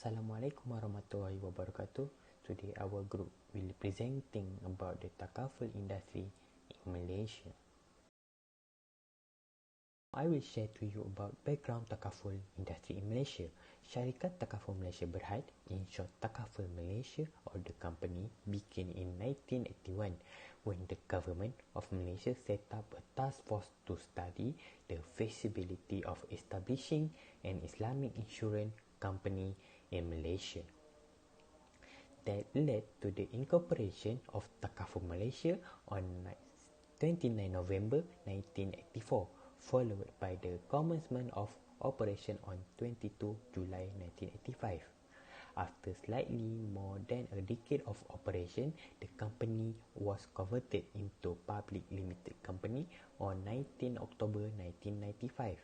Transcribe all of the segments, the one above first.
Assalamualaikum warahmatullahi wabarakatuh. Today our group will be presenting about the Takaful industry in Malaysia. I will share to you about background Takaful industry in Malaysia. Syarikat Takaful Malaysia Berhad, in short Takaful Malaysia or the company, began in 1981 when the government of Malaysia set up a task force to study the feasibility of establishing an Islamic insurance company in Malaysia. That led to the incorporation of Takaful Malaysia on 29 November 1984, followed by the commencement of operation on 22 July 1985. After slightly more than a decade of operation, the company was converted into public limited company on 19 October 1995,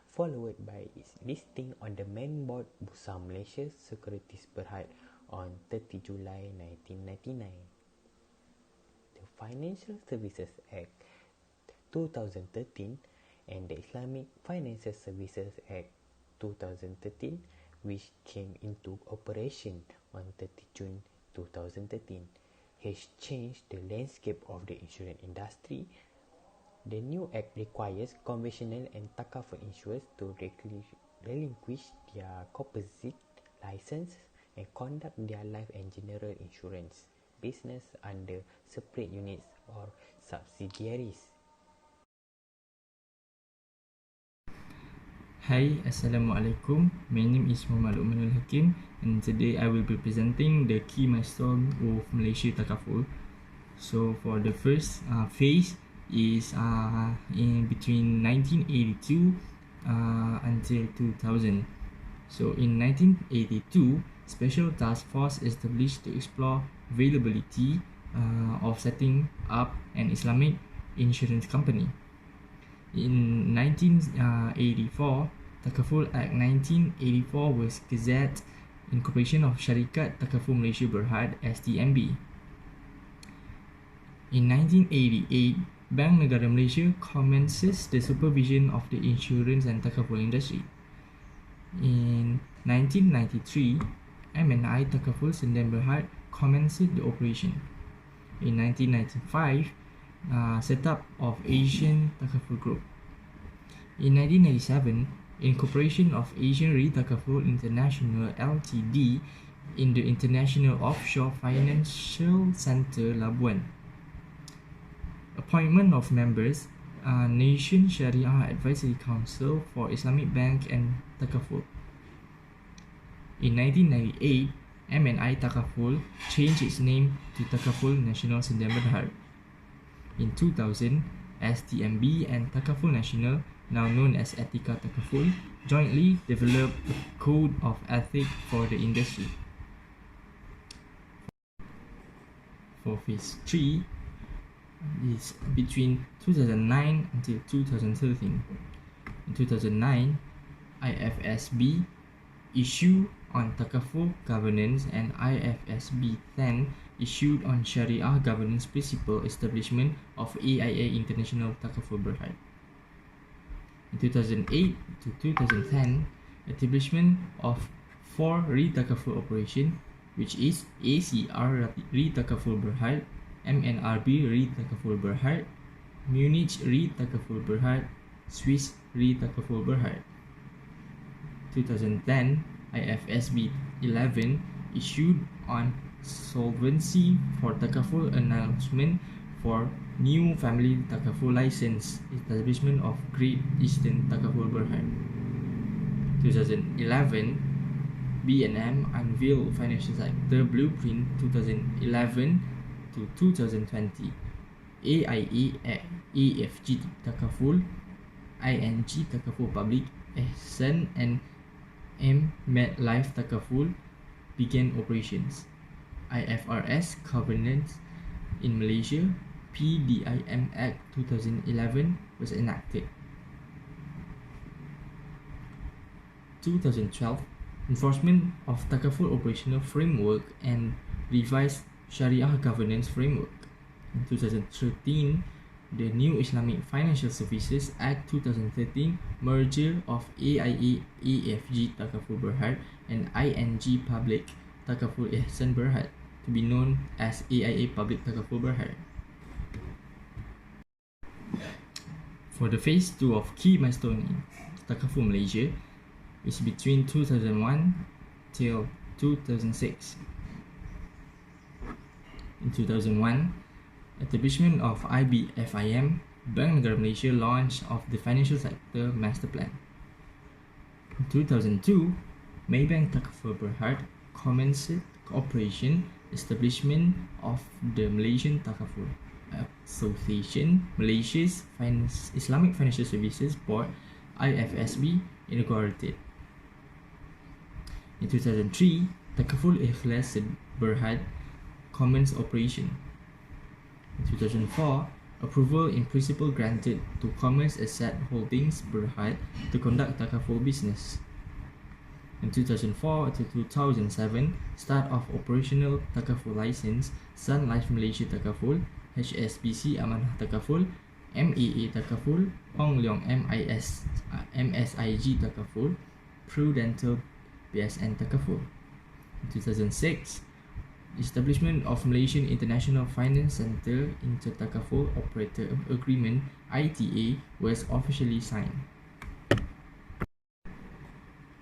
followed by its listing on the main board Bursa Malaysia Securities Berhad on 30 July 1999. The Financial Services Act 2013 and the Islamic Financial Services Act 2013, which came into operation on 30 June 2013, has changed the landscape of the insurance industry. The new act requires conventional and Takaful insurers to relinquish their composite license and conduct their life and general insurance business under separate units or subsidiaries. Hi, Assalamualaikum. My name is Muhammad Luqmanul Hakim, and today I will be presenting the key milestone of Malaysia Takaful. So for the first phase is in between 1982 until 2000. So in 1982, Special Task Force established to explore availability of setting up an Islamic insurance company. In 1984, Takaful Act 1984 was gazetted Incorporation of Syarikat Takaful Malaysia Berhad (STMB). In 1988, Bank Negara Malaysia commences the supervision of the insurance and Takaful industry. In 1993, M&I Takaful Sdn Berhad commenced the operation. In 1995, set up of Asian Takaful Group. In 1997, incorporation of Asian Re Takaful International Ltd in the International Offshore Financial Centre Labuan. Appointment of members, Nation Sharia Advisory Council for Islamic Bank and Takaful. In 1998, M&I Takaful changed its name to Takaful National Sdn Berhad. In 2000, STMB and Takaful National, now known as Etika Takaful, jointly developed a code of ethics for the industry. For phase 3 is between 2009 until 2013. In 2009, IFSB issued on Takaful governance and IFSB 10 issued on Sharia governance principle establishment of AIA International Takaful Berhad. In 2008 to 2010, establishment of 4 Re Takaful operation, which is ACR Re Takaful Berhad, MNRB Re Takaful Berhad, Munich Re Takaful Berhad, Swiss Re Takaful Berhad. 2010, IFSB 11 issued on solvency for Takaful announcement for new family Takaful license, establishment of Great Eastern Takaful Berhad. 2011, B&M unveiled financial sector blueprint 2011 to 2020. AIA AFG Takaful, ING Takaful Public Ehsan and MetLife Takaful began operations. IFRS governance in Malaysia, PDIM Act 2011 was enacted. 2012, enforcement of Takaful operational framework and revised Sharia governance framework. In 2013, the new Islamic Financial Services Act 2013 merger of AIA AFG Takaful Berhad and ING Public Takaful Ihsan Berhad to be known as AIA Public Takaful Berhad. For the phase 2 of key milestone in Takaful Malaysia is between 2001 till 2006. In 2001, establishment of IBFIM, Bank Negara Malaysia launch of the Financial Sector Master Plan. In 2002, Maybank Takaful Berhad commenced cooperation establishment of the Malaysian Takaful Association, Malaysia's Islamic Financial Services Board, IFSB, inaugurated. In 2003, Takaful Ikhlas Berhad commenced operation. In 2004, approval in principle granted to Commerce Asset Holdings Berhad to conduct Takaful business. In 2004 to 2007, start of operational Takaful license, Sun Life Malaysia Takaful, HSBC Amanah Takaful, MAA Takaful, Hong Leong MSIG Takaful, Prudential BSN Takaful. In 2006, establishment of Malaysian International Finance Centre Inter-Takaful Operator Agreement ITA was officially signed.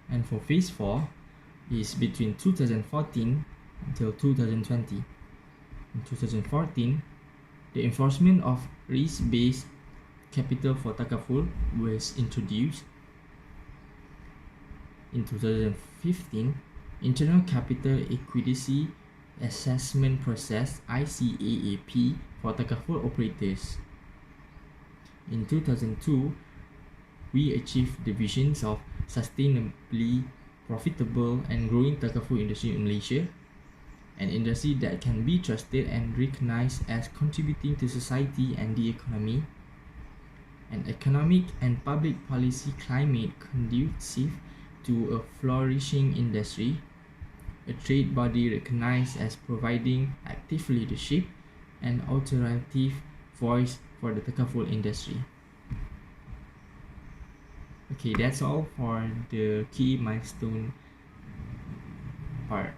And for phase 4 is between 2014 until 2020. In 2014, the enforcement of risk-based capital for Takaful was introduced. In 2015, Internal Capital Adequacy Assessment Process ICAAP for Takaful operators. In 2002, we achieved the visions of sustainably profitable and growing Takaful industry in Malaysia, an industry that can be trusted and recognized as contributing to society and the economy, an economic and public policy climate conducive to a flourishing industry, a trade body recognized as providing active leadership and authoritative voice for the Takaful industry. Okay, that's all for the key milestone part.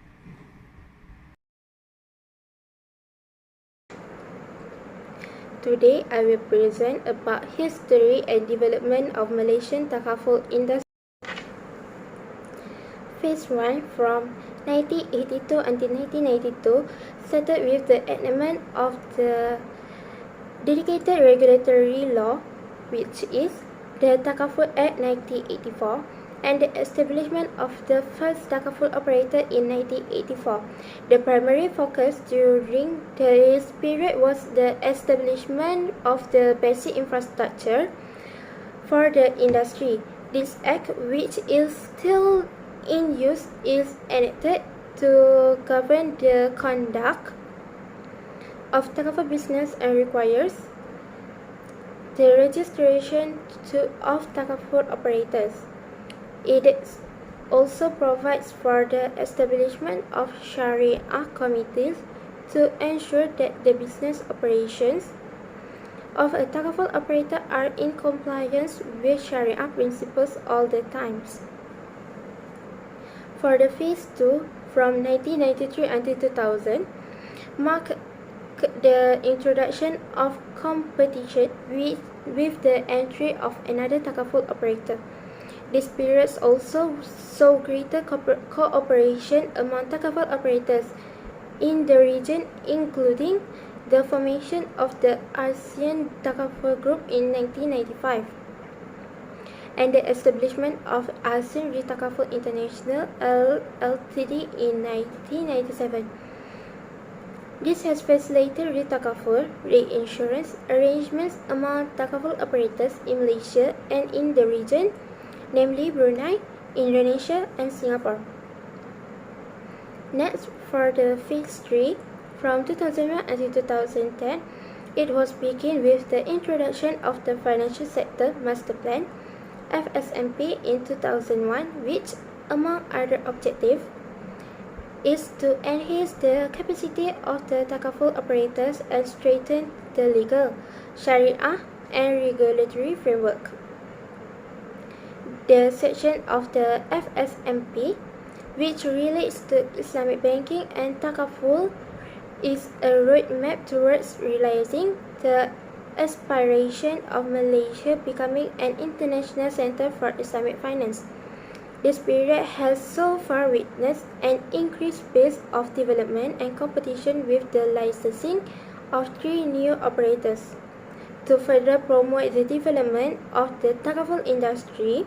Today, I will present about history and development of Malaysian Takaful industry. Phase 1 from 1982 until 1992 started with the enactment of the dedicated regulatory law, which is the Takaful Act 1984, and the establishment of the first Takaful operator in 1984. The primary focus during this period was the establishment of the basic infrastructure for the industry. This act, which is still in use, is enacted to govern the conduct of Takaful business and requires the registration of Takaful operators. It also provides for the establishment of Sharia committees to ensure that the business operations of a Takaful operator are in compliance with Sharia principles all the times. For the phase 2, from 1993 until 2000, marked the introduction of competition with the entry of another Takaful operator. This period also saw greater cooperation among Takaful operators in the region, including the formation of the ASEAN Takaful Group in 1995 and the establishment of ASEAN Takaful International Ltd in 1997. This has facilitated Takaful reinsurance arrangements among Takaful operators in Malaysia and in the region, namely Brunei, Indonesia, and Singapore. Next, for the phase 3, from 2001 until 2010, it was begun with the introduction of the Financial Sector Master Plan, FSMP, in 2001, which, among other objectives, is to enhance the capacity of the Takaful operators and strengthen the legal, Sharia, and regulatory framework. The section of the FSMP, which relates to Islamic banking and Takaful, is a roadmap towards realizing the aspiration of Malaysia becoming an international center for Islamic finance. This period has so far witnessed an increased pace of development and competition with the licensing of 3 new operators. To further promote the development of the Takaful industry,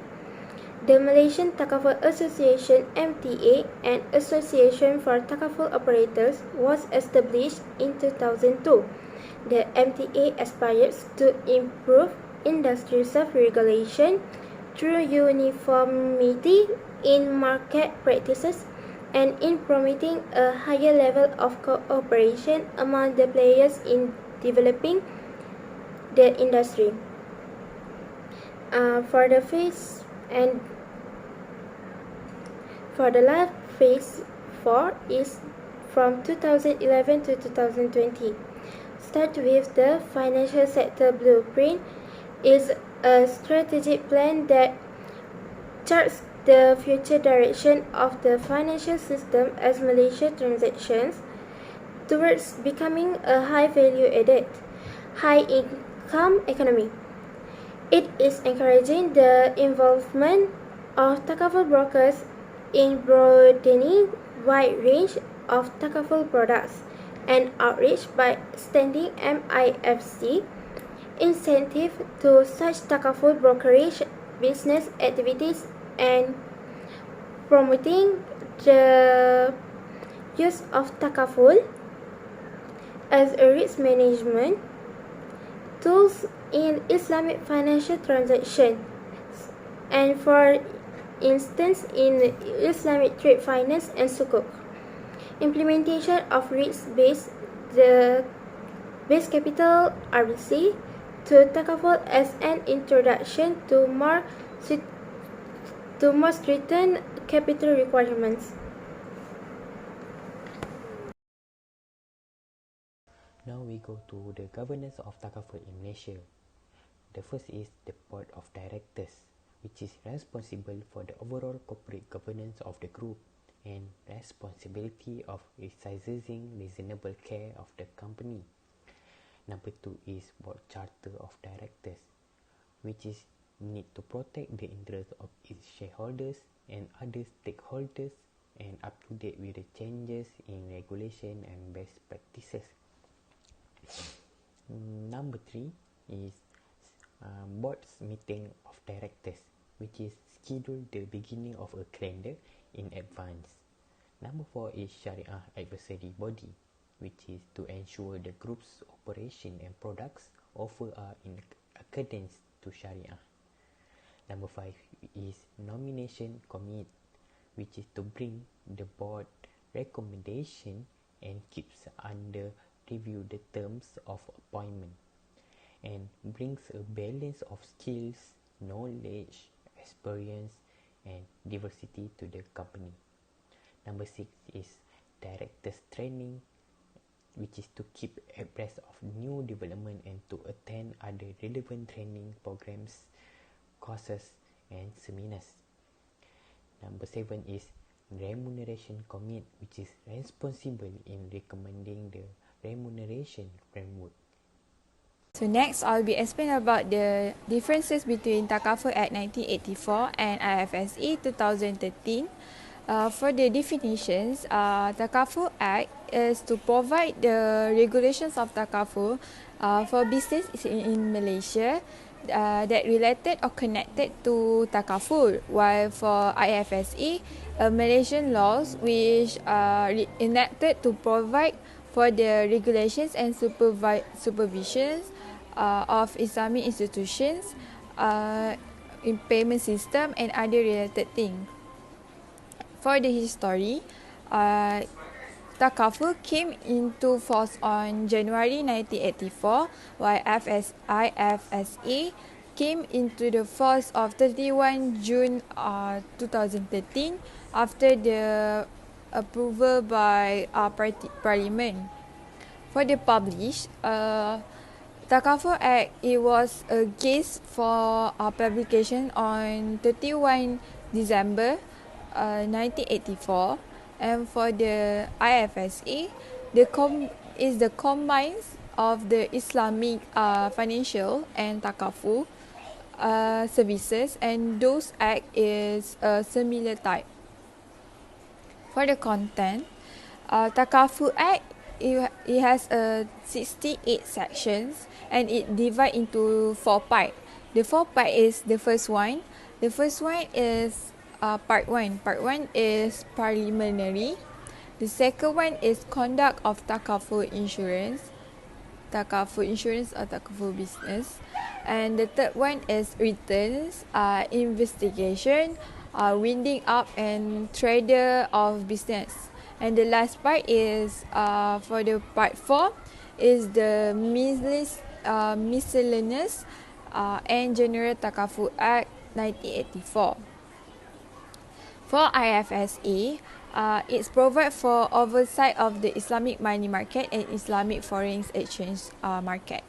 the Malaysian Takaful Association (MTA) and Association for Takaful Operators was established in 2002. The MTA aspires to improve industry self-regulation through uniformity in market practices and in promoting a higher level of cooperation among the players in developing the industry. For the last phase 4 is from 2011 to 2020. Start with the financial sector blueprint is a strategic plan that charts the future direction of the financial system as Malaysia transactions towards becoming a high value added, high income economy. It is encouraging the involvement of Takaful brokers in broadening wide range of Takaful products and outreach by extending MIFC incentive to such Takaful brokerage business activities and promoting the use of Takaful as a risk management tools in Islamic financial transactions, and for instance in Islamic trade finance and sukuk. Implementation of risk-based the base capital RBC to Takaful as an introduction to more stringent capital requirements. Now we go to the governance of Takaful in Malaysia. The first is the Board of Directors, which is responsible for the overall corporate governance of the group and responsibility of exercising reasonable care of the company. Number 2 is Board Charter of Directors, which is need to protect the interests of its shareholders and other stakeholders and up to date with the changes in regulation and best practices. Number 3 is Board's Meeting of Directors, which is scheduled the beginning of a calendar in advance. Number 4 is Sharia Advisory Body, which is to ensure the group's operation and products offered are in accordance to Sharia. Number 5 is Nomination Committee, which is to bring the board recommendation and keeps under review the terms of appointment and brings a balance of skills, knowledge, experience and diversity to the company. Number 6 is Directors Training, which is to keep abreast of new development and to attend other relevant training programs, courses and seminars. Number 7 is Remuneration Committee, which is responsible in recommending the remuneration framework. So next, I'll be explaining about the differences between Takaful Act 1984 and IFSE 2013. For the definitions, Takaful Act is to provide the regulations of Takaful for business in Malaysia that related or connected to Takaful, while for IFSE, Malaysian laws which are enacted to provide for the regulations and supervisions of Islamic institutions, in payment system and other related things. For the history, Takaful came into force on January 1984, while IFSA came into the force of 31 June 2013 after the approval by Parliament. For the published, Takaful Act, it was a case for publication on 31 December 1984, and for the IFSA, is the combines of the Islamic financial and Takaful services, and those act is a similar type. For the content, Takaful Act, it has 68 sections, and it divide into 4 parts. The 4 part is the first one. The first one is part 1. Part 1 is preliminary. The second one is conduct of Takaful insurance. Takaful insurance or Takaful business. And the third one is returns, investigation, winding up and trader of business. And the last part is for the part 4 is the miscellaneous and General Takaful Act 1984. For IFSA, it's provide for oversight of the Islamic money market and Islamic foreign exchange market.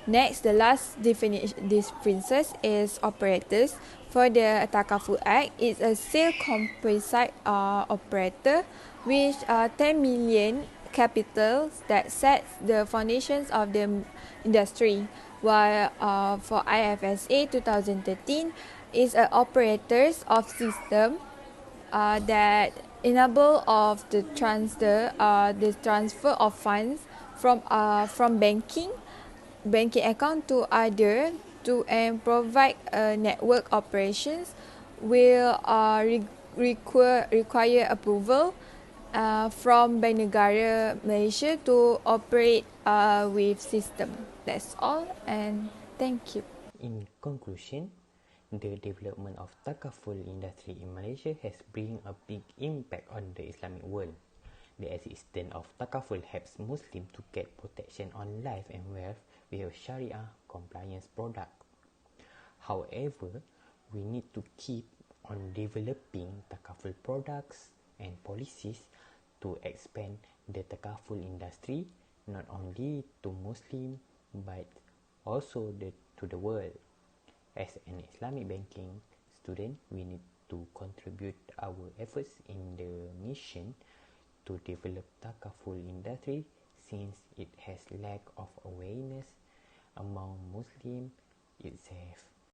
Next, the last differences is operators. For the Takaful Act, it's a sale composite operator with 10 million capital that sets the foundations of the industry. While for IFSA 2013, is operators of system that enable of the transfer of funds from banking account to other to and provide network operations will require approval from Bank Negara Malaysia to operate with system. That's all, and thank you. In conclusion, the development of Takaful industry in Malaysia has bring a big impact on the Islamic world. The existence of Takaful helps Muslims to get protection on life and wealth with a Sharia compliance product. However, we need to keep on developing Takaful products and policies to expand the Takaful industry not only to Muslim but also to the world. As an Islamic banking student, we need to contribute our efforts in the mission to develop Takaful industry since it has lack of awareness among Muslims itself.